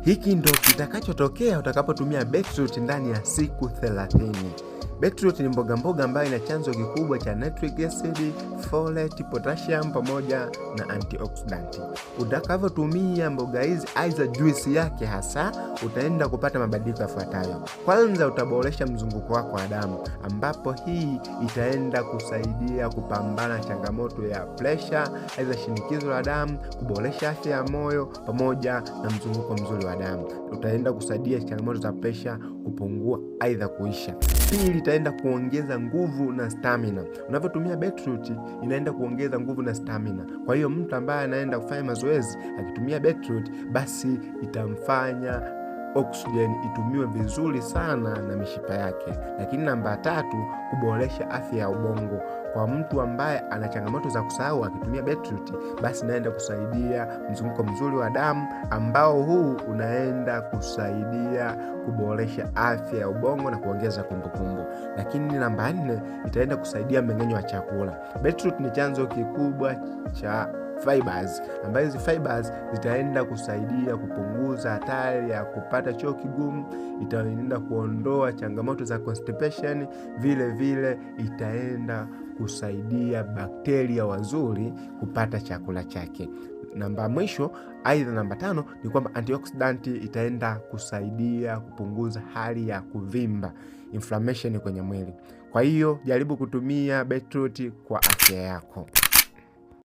Hiki ndo kitakachotokea utakapotumia beetroot ndani ya siku 30. Beetroot ni mboga ambayo ina chanzo kikubwa cha nitric acid, folate, potassium pamoja na antioxidant. Utakavyotumia mboga hizi aidha juisi yake hasa, utaenda kupata mabadiliko yafuatayo. Kwanza, utaboresha mzunguko wako wa damu, ambapo hii itaenda kusaidia kupambana na changamoto ya pressure, aidha shinikizo la damu, kuboresha afya ya moyo pamoja na mzunguko mzuri wa damu. Utaenda kusaidia changamoto za pressure kupungua aidha kuisha. Pili, itaenda kuongeza nguvu na stamina. Unavyotumia beetroot inaenda kuongeza nguvu na stamina. Kwa hiyo mtu ambaye anaenda kufanya mazoezi akitumia beetroot, basi itamfanya oxygen itumiwe vizuri sana na mishipa yake. Lakini namba 3, kuboresha afya ya ubongo. Kwa mtu ambaye ana changamoto za kusahau akitumia beetroot, basi inaenda kusaidia mzunguko mzuri wa damu, ambao huu unaenda kusaidia kuboresha afya ya ubongo na kuongeza kumbukumbu. Lakini namba 4, itaenda kusaidia mmeng'enyo wa chakula. Beetroot ni chanzo kikubwa cha fibers, ambazo hizi fibers zitaenda kusaidia kupunguza hatari ya kupata choo kigumu, itaenda kuondoa changamoto za constipation, vile itaenda kusaidia bakteria wazuri kupata chakula chake. Namba mwisho, aidha namba 5, ni kwamba antioxidant itaenda kusaidia kupunguza hali ya kuvimba, inflammation kwenye mwili. Kwa hiyo jaribu kutumia beetroot kwa afya yako.